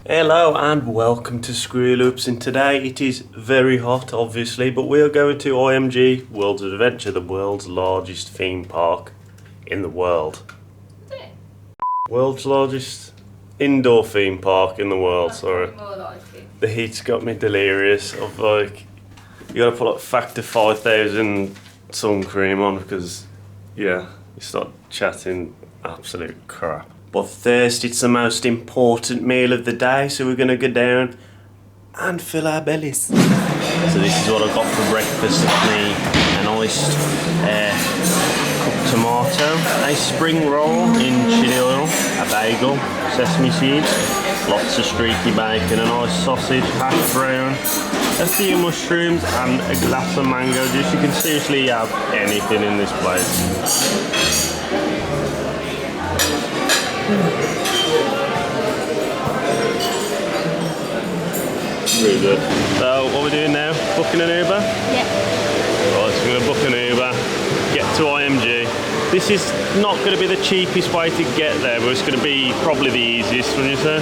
Hello and welcome to ScrewyLoops, and today it is very hot obviously, but we are going to IMG, World's Adventure, the world's largest theme park in the world. Is it? World's largest indoor theme park in the world, That's sorry. more likely. The heat's got me delirious of like, you gotta put like factor 5,000 sun cream on because, yeah, you start chatting absolute crap. But first, it's the most important meal of the day, so we're going to go down and fill our bellies. So this is what I got for breakfast. Me an iced cooked tomato, a spring roll in chili oil, a bagel, sesame seeds, lots of streaky bacon, a nice sausage, hash brown, a few mushrooms and a glass of mango juice. You can seriously have anything in this place. Really good. So what we're doing now, booking an Uber? Yeah. Right, so we're going to book an Uber, get to IMG. This is not going to be the cheapest way to get there, but it's going to be probably the easiest, wouldn't you say?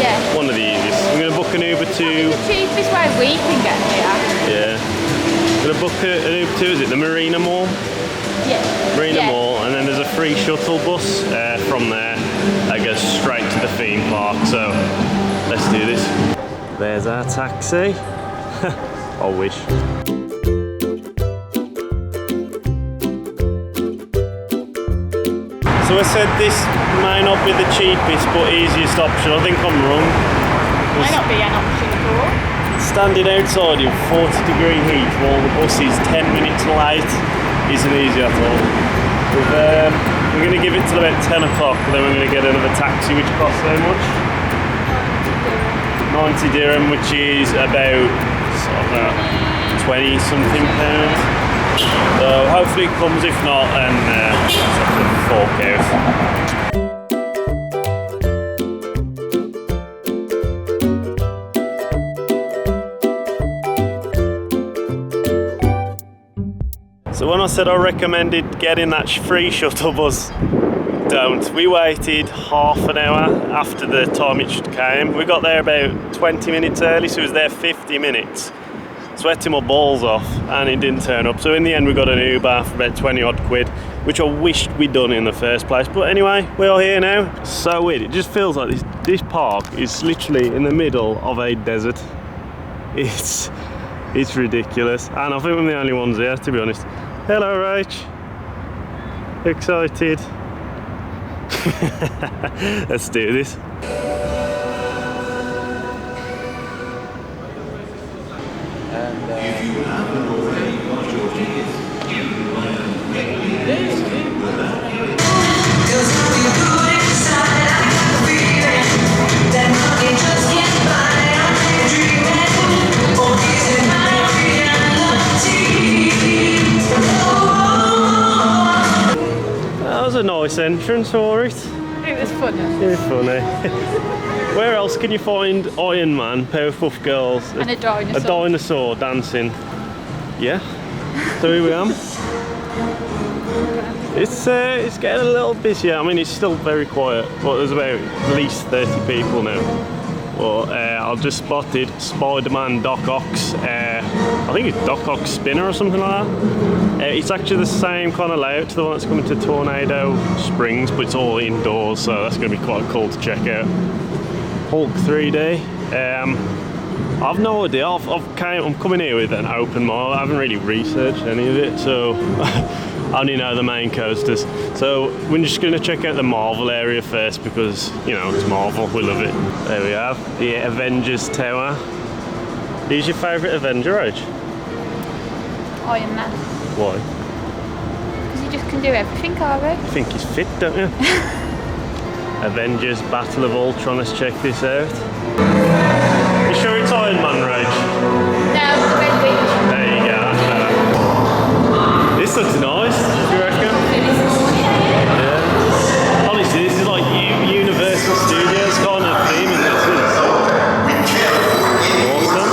Yeah. One of the easiest. I'm going to book an Uber to... The cheapest way we can get here. Yeah. I'm going to book an Uber to, is it the Marina Mall? Yeah. Marina Mall, and then there's a free shuttle bus from there that goes straight to the theme park, so let's do this. There's our taxi. I wish. So I said this may not be the cheapest but easiest option. I think I'm wrong. Might not be an option at all. Standing outside in 40-degree heat while the bus is 10 minutes late isn't easy at all. We're going to give it till about 10 o'clock, then we're going to get another taxi which costs how much? 90 dirham, which is about 20 something pounds. So hopefully it comes, if not, and just have to fork out. So when I said I recommended getting that free shuttle bus, don't. We waited half an hour after the time it came. We got there about 20 minutes early, so it was there 50 minutes. Sweating my balls off, and it didn't turn up. So in the end we got an Uber for about 20 odd quid, which I wished we'd done in the first place. But anyway, we are here now. So weird, it just feels like this park is literally in the middle of a desert. It's ridiculous, and I think we're the only ones here, to be honest. Hello, Rach. Excited. Let's do this. That was a nice entrance for it. It was funny. It was funny. Where else can you find Iron Man, Powerpuff Girls, And a dinosaur. a dinosaur dancing? Yeah. So here we are. It's getting a little busier. I mean, it's still very quiet, but there's about at least 30 people now. Well, I've just spotted Spider-Man Doc Ock's, I think it's Doc Ock's spinner or something like that. It's actually the same kind of layout to the one that's coming to Tornado Springs, but it's all indoors, so that's going to be quite cool to check out. Hulk 3D. I've no idea. I'm coming here with an open mind. I haven't really researched any of it, so I only know the main coasters. So we're just going to check out the Marvel area first because, you know, it's Marvel, we love it. There we have the Avengers Tower. Who's your favourite Avenger, Age? Iron Man. Why? Because he just can do everything, Harvey. You think he's fit, don't you? Avengers Battle of Ultron, let's check this out. You sure it's Iron Man, Rage? No, the Red Witch. There you go, that's better. This looks nice, do you reckon? Yeah. Honestly, this is like Universal Studios kind of theme in this, isn't it? Awesome.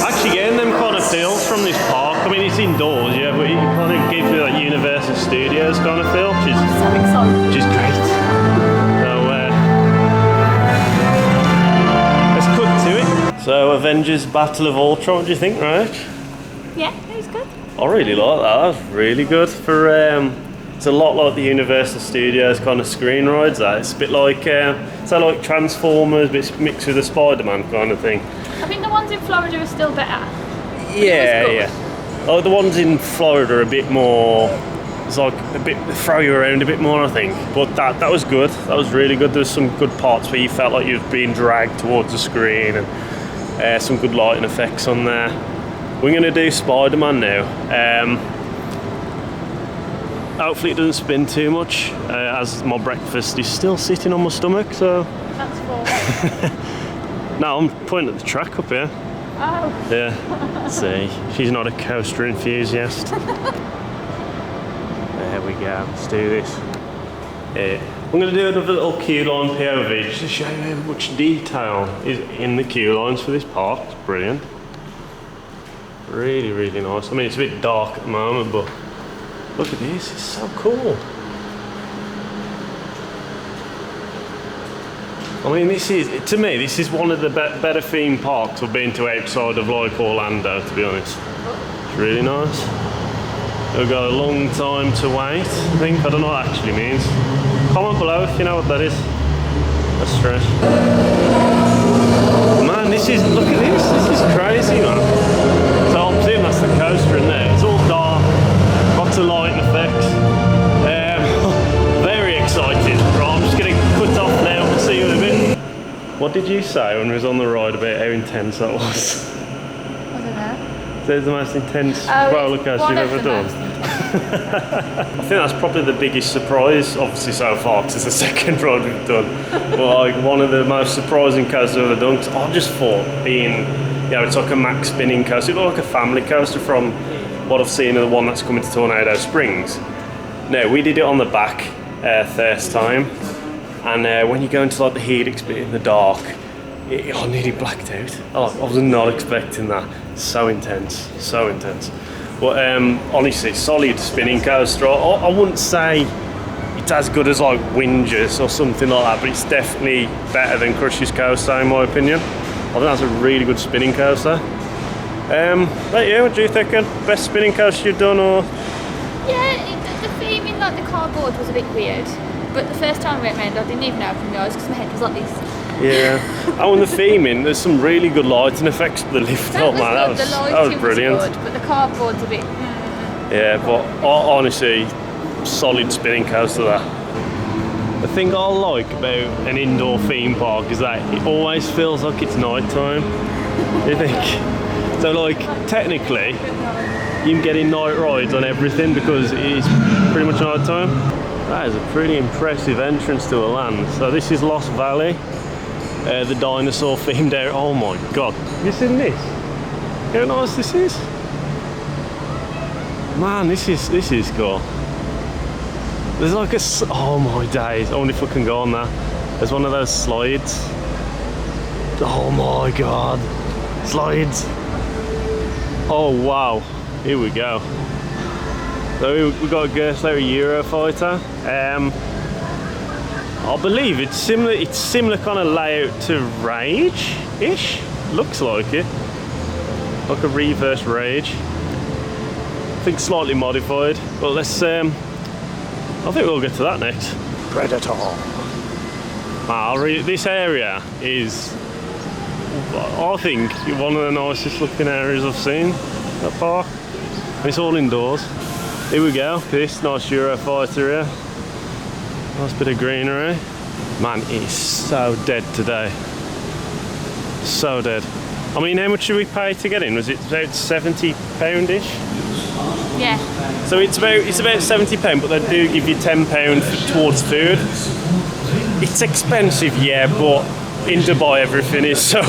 Actually getting them kind of feels from this park. I mean, it's indoors, yeah, but it kind of gives me like Universal Studios kind of feel, which is great. So, Avengers Battle of Ultron, what do you think, Rach? Yeah, it was good. I really like that. That was really good for. It's a lot like the Universal Studios kind of screen rides. That it's a bit like like Transformers, but it's mixed with a Spider-Man kind of thing. I think the ones in Florida are still better. Yeah, yeah. Oh, the ones in Florida are a bit more. It's like a bit throw you around a bit more, I think. But that was good. That was really good. There was some good parts where you felt like you were being dragged towards the screen, and some good lighting effects on there. We're going to do Spider-Man now. Hopefully it doesn't spin too much, as my breakfast is still sitting on my stomach, so... That's full. No, I'm pointing at the track up here. Oh. Yeah, see, she's not a coaster enthusiast. There we go, let's do this. I'm going to do another little queue line POV just to show you how much detail is in the queue lines for this park. It's brilliant. Really, really nice. I mean, it's a bit dark at the moment, but look at this, it's so cool. I mean, this is, to me, this is one of the better theme parks I've been to outside of like Orlando, to be honest. It's really nice. We've got a long time to wait, I think. I don't know what that actually means. Comment below if you know what that is. That's strange. Man, this is, look at this is crazy, man. So I'm assuming that's the coaster in there. It's all dark, lots of light and effects. Very excited. Right, I'm just going to cut off now. We'll see you in a bit. What did you say when we was on the ride about how intense that was? I don't know. So it's the most intense roller coaster you've ever done. I think that's probably the biggest surprise, obviously so far, because it's the second ride we've done. But like one of the most surprising coasters I've ever done. Cause I just thought it's like a Mack spinning coaster. It looked like a family coaster from what I've seen of the one that's coming to Tornado Springs. No, we did it on the back first time, and when you go into like the helix bit in the dark, I nearly blacked out. I was not expecting that. So intense, so intense. But honestly, solid spinning coaster. I wouldn't say it's as good as like Wingers or something like that, but it's definitely better than Crush's Coaster in my opinion. I think that's a really good spinning coaster. But yeah, what do you think? Best spinning coaster you've done, or? Yeah, the theming, like the cardboard, was a bit weird. But the first time we went round, I didn't even open my eyes because my head was like this. Yeah. Oh, and the theming, there's some really good lighting effects for the lift up, man. That was brilliant. Was good, but the cardboard's a bit. Yeah, but honestly, solid spinning coaster that. The thing I like about an indoor theme park is that it always feels like it's night time. You think? So, like, technically, you can get in night rides on everything because it is pretty much night time. That is a pretty impressive entrance to a land. So this is Lost Valley. The dinosaur themed area. Oh my god, have you seen this? How nice this is? Man, this is cool. There's like oh my days, I wonder if I can go on that. There's one of those slides. Oh my god, slides. Oh wow, here we go. So we've got a Gerstlauer Euro-Fighter. I believe it's similar kind of layout to Rage-ish. Looks like it. Like a reverse Rage. I think slightly modified. But let's I think we'll get to that next. Predator. This area is, I think, one of the nicest looking areas I've seen at the park. It's all indoors. Here we go, this nice Euro-Fighter here. Nice bit of greenery. Man, it is so dead today. So dead. I mean, how much did we pay to get in? Was it about £70-ish? Yeah. So it's about £70, but they do give you £10 towards food. It's expensive, yeah, but in Dubai everything is. So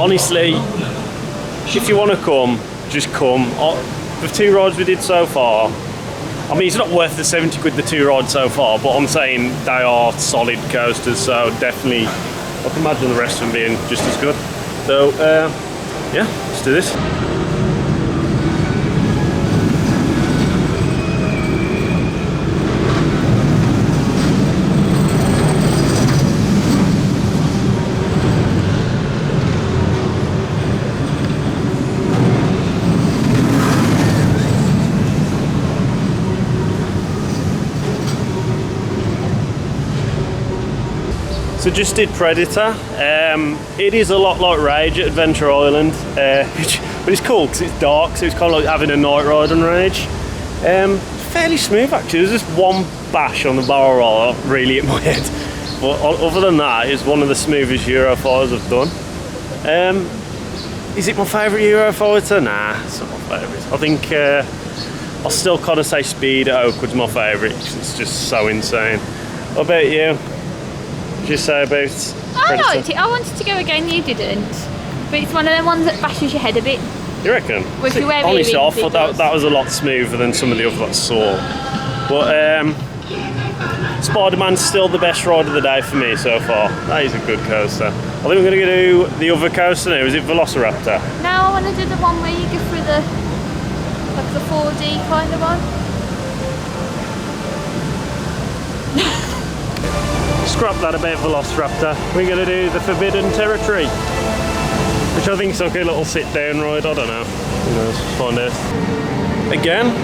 honestly, if you want to come, just come. The two rides we did so far, I mean, it's not worth the 70 quid the two rides so far, but I'm saying they are solid coasters, so definitely I can imagine the rest of them being just as good. So yeah, let's do this. So just did Predator. It is a lot like Rage at Adventure Island, but it's cool because it's dark, so it's kind of like having a night ride on Rage. Fairly smooth actually. There's just one bash on the barrel roll that really hit my head. But other than that, it's one of the smoothest Eurofighters I've done. Is it my favourite Eurofighter? Nah, it's not my favourite. I think I'll still kind of say Speed at Oakwood's my favourite because it's just so insane. What about you? What did you say about I Predator? liked it. I wanted to go again, you didn't. But it's one of them ones that bashes your head a bit. You reckon? Well, if you wear Honestly, I earrings, thought that was a lot smoother than some of the others that I saw. But Spider-Man's still the best ride of the day for me so far. That is a good coaster. I think we're going to do the other coaster now. Is it Velociraptor? No, I want to do the one where you go through the 4D kind of one. Scrap that about Velociraptor. We're going to do the Forbidden Territory, which I think is like a little sit-down ride. I don't know. Who knows? Find out. Again,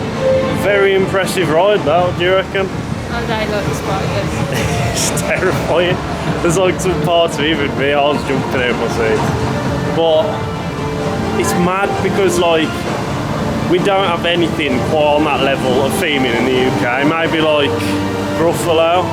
very impressive ride though. Do you reckon? I don't like the spiders. It's terrifying. There's like some parts of it with me, I was jumping out my seat. But it's mad because like we don't have anything quite on that level of theming in the UK. Maybe like Gruffalo.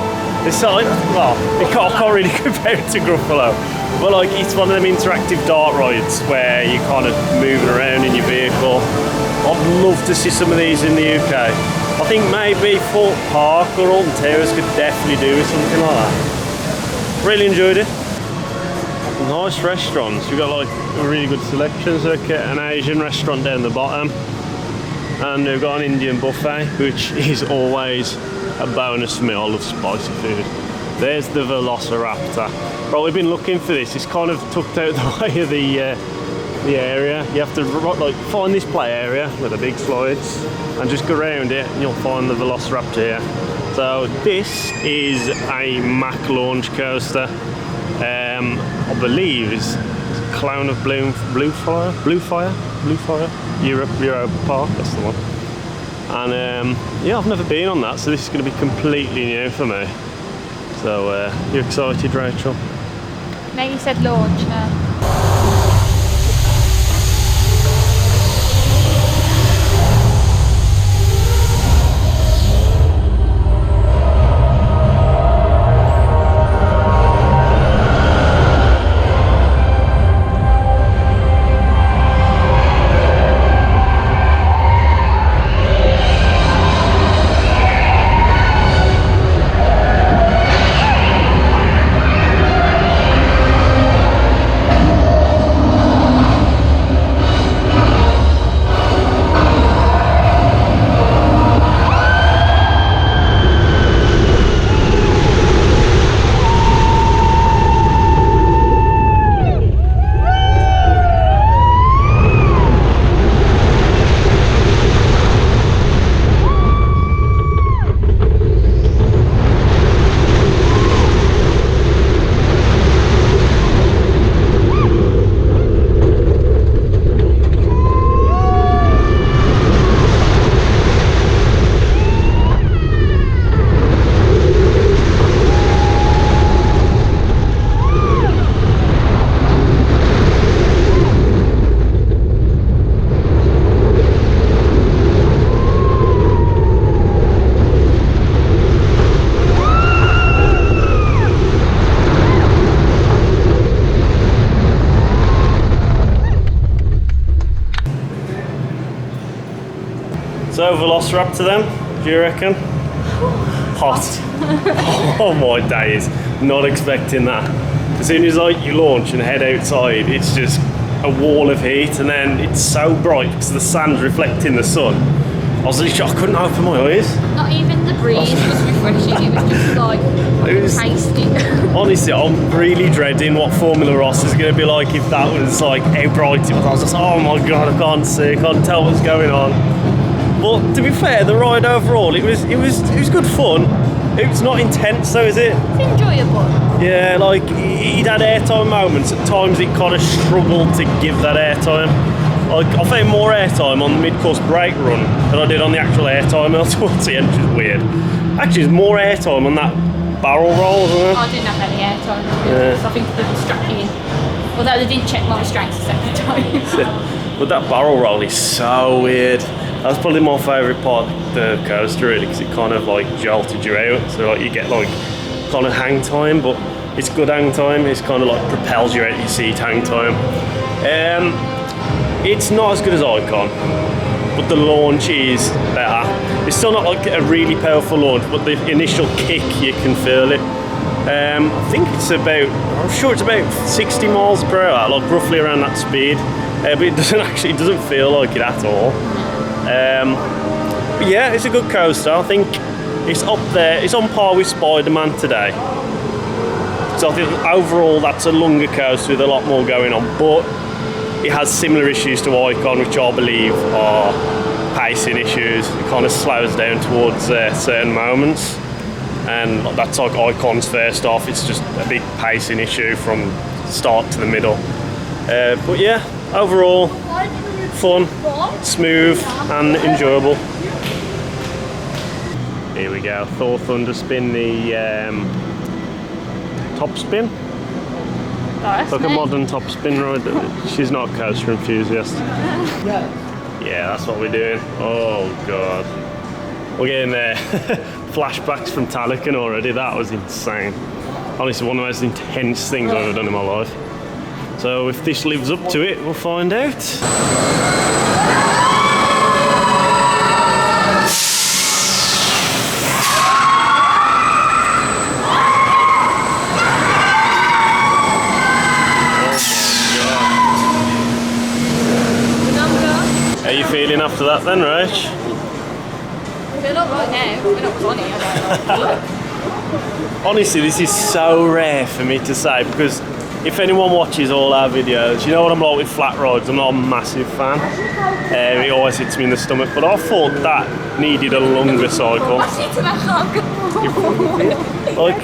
It's like, well, I can't really compare it to Gruffalo. But like it's one of them interactive dart rides where you're kind of moving around in your vehicle. I'd love to see some of these in the UK. I think maybe Fort Park or Alton Towers could definitely do with something like that. Really enjoyed it. Nice restaurants. We've got like a really good selection. So like an Asian restaurant down the bottom. And we've got an Indian buffet, which is always a bonus for me. I love spicy food. There's the Velociraptor. Right, we've been looking for this. It's kind of tucked out the way of the area. You have to like find this play area with the big slides and just go around it and you'll find the Velociraptor here. So this is a Mack Launched coaster. I believe it's Clown of Blue Fire Euro Park, that's the one. And yeah, I've never been on that, so this is going to be completely new for me. So you excited, Rachel? No, you said launch now. So Velociraptor then, do you reckon? Hot. Oh my days, not expecting that. As soon as like you launch and head outside, it's just a wall of heat, and then it's so bright because the sand's reflecting the sun. I was literally, I couldn't open my eyes. Not even the breeze was refreshing, it was just like tasty. Honestly, I'm really dreading what Formula Ross is going to be like if that was like how bright it was. I was just, oh my god, I can't see, I can't tell what's going on. But to be fair, the ride overall, it was good fun. It's not intense though, is it? It's enjoyable. Yeah, like it had airtime moments. At times it kind of struggled to give that airtime. Like I found more airtime on the mid-course brake run than I did on the actual airtime towards the end, which is weird. Actually, there's more airtime on that barrel rolls, isn't it? I didn't have any air time. Yeah. So I think they strapped me in. Although they didn't check my restraints the second time. But that barrel roll is so weird. That's probably my favourite part of the coaster, really, because it kind of like jolted you out. So like you get like kind of hang time, but it's good hang time. It's kind of like propels you out your seat hang time. It's not as good as Icon, but the launch is better. It's still not like a really powerful launch, but the initial kick, you can feel it. I think it's about, I'm sure it's about 60 miles per hour, like roughly around that speed. But it doesn't feel like it at all. But yeah, it's a good coaster. I think it's up there. It's on par with Spider-Man today. So I think overall that's a longer coaster with a lot more going on, but it has similar issues to Icon, which I believe are pacing issues. It kind of slows down towards certain moments, and that's like Icon's first off. It's just a big pacing issue from start to the middle. But yeah, overall fun, smooth and enjoyable. Here we go, Thor Thunder spin, the top spin. Like a modern top spin ride. She's not a coaster enthusiast. Yeah, that's what we're doing. Oh god. We're getting flashbacks from Talican already. That was insane. Honestly, one of the most intense things I've ever done in my life. So if this lives up to it, we'll find out. How are you feeling after that then, Rach? I feel alright now, but we're not funny. Honestly, this is so rare for me to say, because if anyone watches all our videos, you know what I'm like with flat rides. I'm not a massive fan. It always hits me in the stomach, but I thought that needed a longer cycle. Like,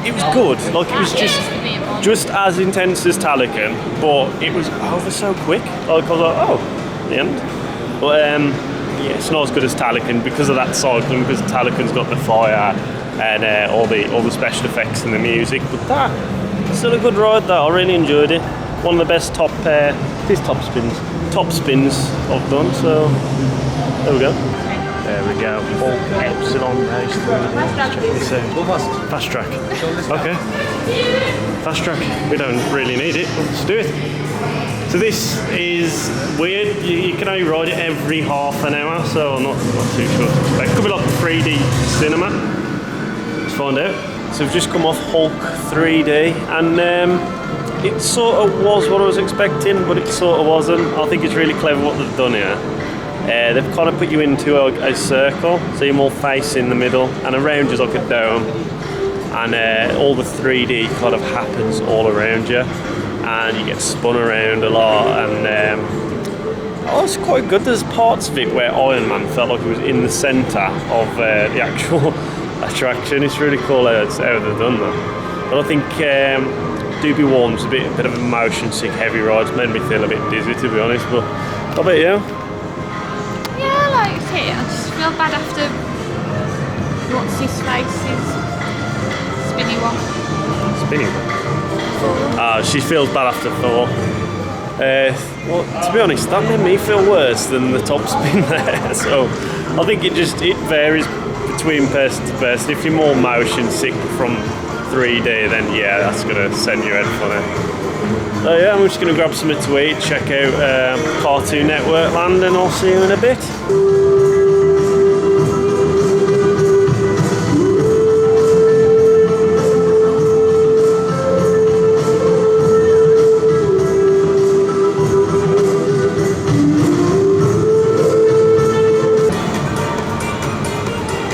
it was good. Like, it was just as intense as Talican, but it was over so quick. Like, I was like, oh, the end. But yeah, it's not as good as Talican because of that cycling, because Talican's got the fire and all the special effects and the music. But that, still a good ride though. I really enjoyed it. One of the best top spins I've done. So there we go. There we go. Full Epsilon race. Check this out. Fast track. Okay. Fast track. We don't really need it. Let's do it. So this is weird. You can only ride it every half an hour, so I'm not too sure. It could be like 3D cinema. Let's find out. So we've just come off Hulk 3D, and it sort of was what I was expecting, but it sort of wasn't. I think it's really clever what they've done here. They've kind of put you into a circle, so you're more facing the middle, and around you's like a dome, and all the 3D kind of happens all around you, and you get spun around a lot, and oh, it's quite good. There's parts of it where Iron Man felt like it was in the centre of the actual attraction. It's really cool how they've done that. But I think Doobie Warm's a bit of a motion sick heavy ride. It's made me feel a bit dizzy, to be honest, but how about you? Yeah, I liked it. I just feel bad after what's his face's spinny one. Spinning? She feels bad after Thor. Well, to be honest, that made me feel worse than the top spin there. So I think it varies between person to person. If you're more motion sick from 3D, then yeah, that's gonna send you head funny. So yeah, I'm just gonna grab something to eat, check out Cartoon Network Land, and I'll see you in a bit.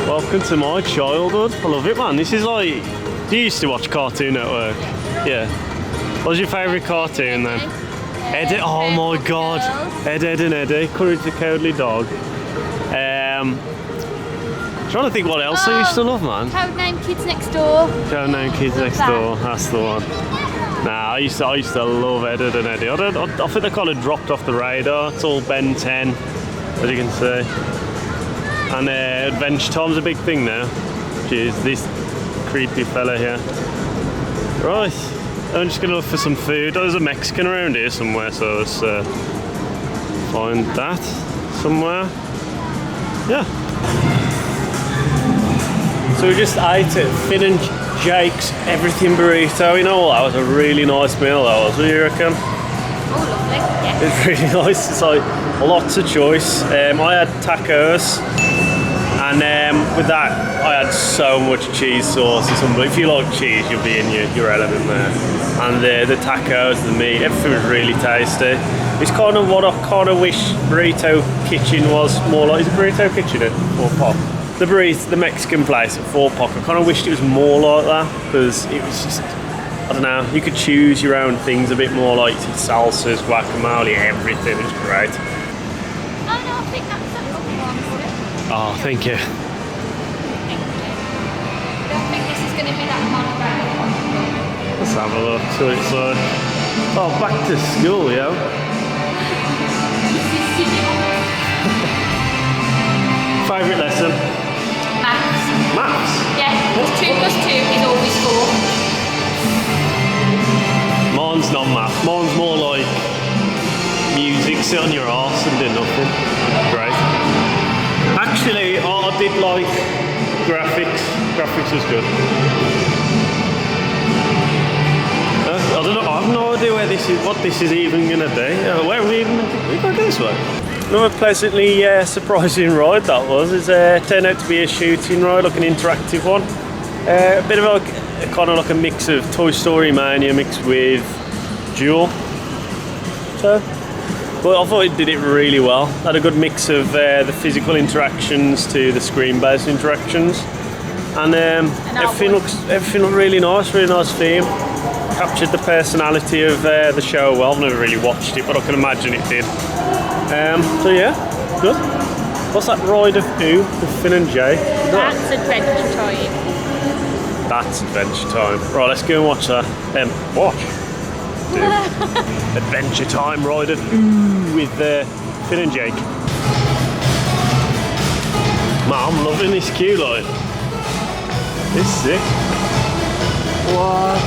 Welcome to my childhood. I love it, man. This is like, you used to watch Cartoon Network. Yeah. What was your favourite cartoon then? Eddie. Oh my god. Ed, Ed and Eddie. Courage the Cowardly Dog. Trying to think what else I used to love, man. Codename Kids Next Door. Codename Kids Next Door. That's the one. Nah, I used to love Ed, Ed and Eddie. I think they kind of dropped off the radar. It's all Ben 10, as you can see. And Adventure Time's a big thing now, which is this creepy fella here. Right, I'm just gonna look for some food. There's a Mexican around here somewhere, so let's find that somewhere. Yeah. So we just ate at Finn and Jake's Everything Burrito. You know what? That was a really nice meal. That was. What do you reckon? Oh, lovely. Yeah. It's really nice. It's like lots of choice. I had tacos, and with that, I had so much cheese sauce. If you like cheese, you'll be in your element there. And the tacos, the meat, everything was really tasty. It's kind of what I kind of wish Burrito Kitchen was more like. Is it Burrito Kitchen at Fort Pop? The Mexican place at Fort Pop. I kind of wished it was more like that, because it was just, I don't know, you could choose your own things a bit more, like salsas, guacamole, everything. It was great. Oh no, I think that's a lovely one. Oh, thank you. I don't think this is going to be that monorail. Let's have a look. So it's like, oh, back to school, yo. Favourite lesson? Maths. Maths. Yeah, 2 plus 2 is always 4. Mine's not math. Mine's more like music. Sit on your arse and do nothing. Great. Actually, I did like graphics. Graphics was good. I don't know. I have no idea what this is even going to be. Where are we even? We got this way. Another pleasantly surprising ride that was. It turned out to be a shooting ride, like an interactive one. A bit of kind of like a mix of Toy Story Mania mixed with Duel. So, but I thought it did it really well. Had a good mix of the physical interactions to the screen-based interactions, and everything looked really nice theme. Captured the personality of the show well. I've never really watched it, but I can imagine it did. So yeah, good. What's that ride of who? With Finn and Jake? That's Adventure Time. That's Adventure Time. Right, let's go and watch that. Watch. Adventure Time ride of who with Finn and Jake. Man, I'm loving this queue line. It's sick. What?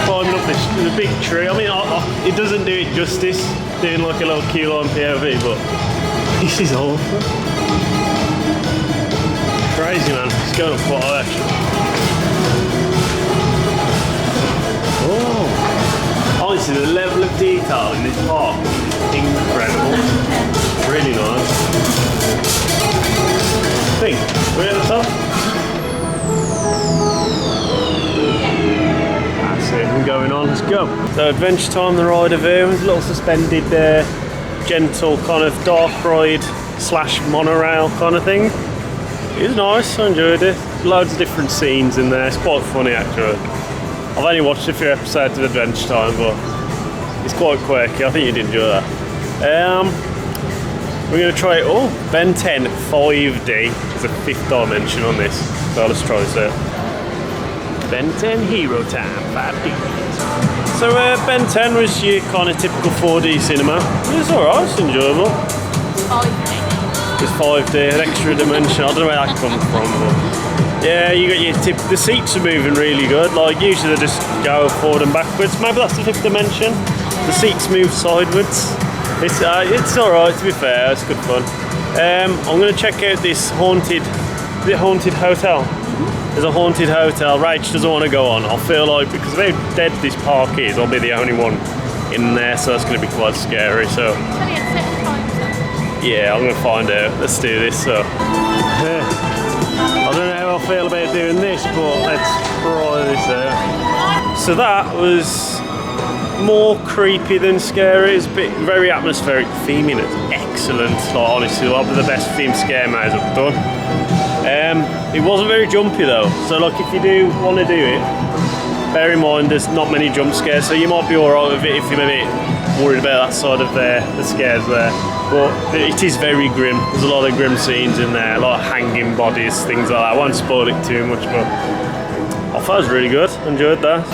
Climbing up the big tree. I mean, it doesn't do it justice doing like a little queue line POV, but this is awful. Crazy, man. It's going up quite high, actually. Oh, honestly, the level of detail in this park is incredible. Really nice. Think, we're at the top. We're going on, let's go. So Adventure Time, the ride of here, was a little suspended, gentle kind of dark ride / monorail kind of thing. It was nice, I enjoyed it. Loads of different scenes in there, it's quite funny actually. I've only watched a few episodes of Adventure Time, but it's quite quirky, I think you'd enjoy that. We're going to try it all. Ben 10 5D, there's a 5th dimension on this, so let's try this out. Ben 10 Hero Time, 5D. So Ben 10 was your kind of typical 4D cinema. It was alright, it's enjoyable. 5D. It's 5D, an extra dimension. I don't know where that comes from, but yeah, you got your the seats are moving really good. Like usually they just go forward and backwards. Maybe that's the 5th dimension. The seats move sideways. It's alright, to be fair. It's good fun. I'm going to check out this haunted hotel. There's a haunted hotel. Rach doesn't want to go on. I feel like because of how dead this park is, I'll be the only one in there, so it's going to be quite scary. So yeah, I'm going to find out. Let's do this. So I don't know how I feel about doing this, but let's try this out. So that was more creepy than scary. It's very atmospheric theming. It's excellent. Like honestly, one of the best themed scare maze I've done. It wasn't very jumpy though, so like if you do want to do it, bear in mind there's not many jump scares, so you might be alright with it if you're maybe worried about that side of the scares there. But it is very grim. There's a lot of grim scenes in there, a lot of hanging bodies, things like that. I won't spoil it too much, but I thought it was really good. Enjoyed that.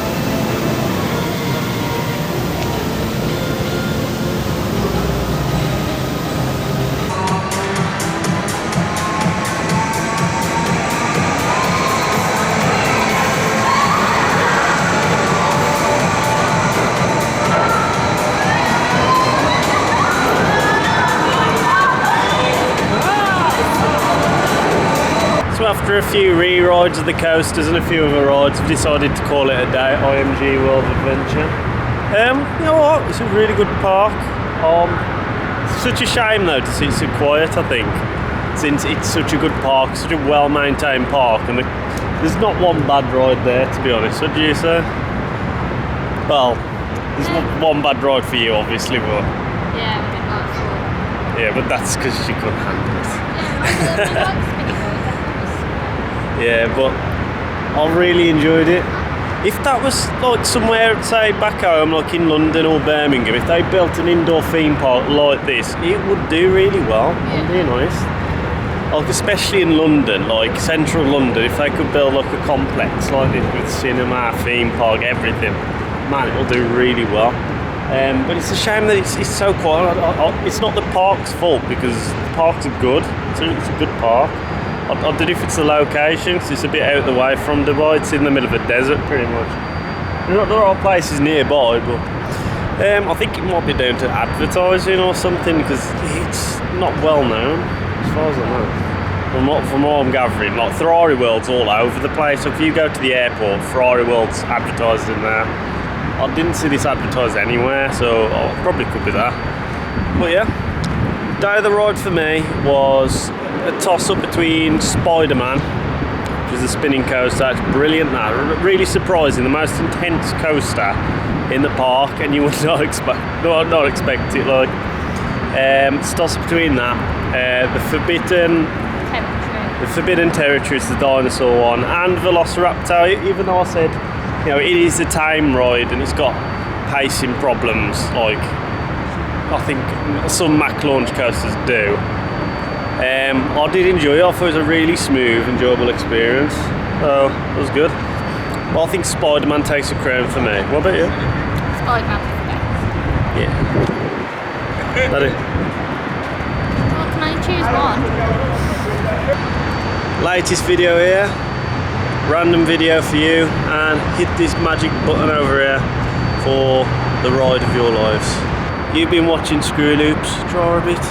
after a few re-rides of the coasters and a few other rides, I've decided to call it a day. IMG World Adventure. You know what? It's a really good park. Such a shame though to see it so quiet, I think, since it's such a good park, such a well-maintained park, and there's not one bad ride there, to be honest. What do you say? Well, there's one bad ride for you, obviously, but Yeah, we did lots of. yeah, but that's because she couldn't handle it. Yeah, Yeah, but I really enjoyed it. If that was like somewhere, say back home, like in London or Birmingham, if they built an indoor theme park like this, it would do really well, I'm being honest. Like especially in London, like central London, if they could build like a complex like this with cinema, theme park, everything, man, it'll do really well. But it's a shame that it's so quiet. It's not the park's fault because the parks are good. It's a good park. I don't know if it's the location, because it's a bit out of the way from Dubai. It's in the middle of a desert, pretty much. There are places nearby, but I think it might be down to advertising or something, because it's not well known, as far as I know. From what I'm gathering, like Ferrari World's all over the place. So if you go to the airport, Ferrari World's advertised in there. I didn't see this advertised anywhere, so it probably could be that. But yeah, day of the ride for me was a toss-up between Spider-Man, which is a spinning coaster. It's brilliant, that really surprising, the most intense coaster in the park, and you would not expect it. Like, it's a toss-up between that, the Forbidden Territory is the dinosaur one, and Velociraptor. Even though I said, you know, it is a tame ride and it's got pacing problems, like I think some Mack Launched coasters do. I did enjoy it. I thought it was a really smooth, enjoyable experience. So it was good. Well, I think Spider-Man takes a crown for me. What about you? Spider-Man. Yeah. That it. Well, can I choose one? Latest video here. Random video for you, and hit this magic button over here for the ride of your lives. You've been watching ScrewyLoops. Draw a bit.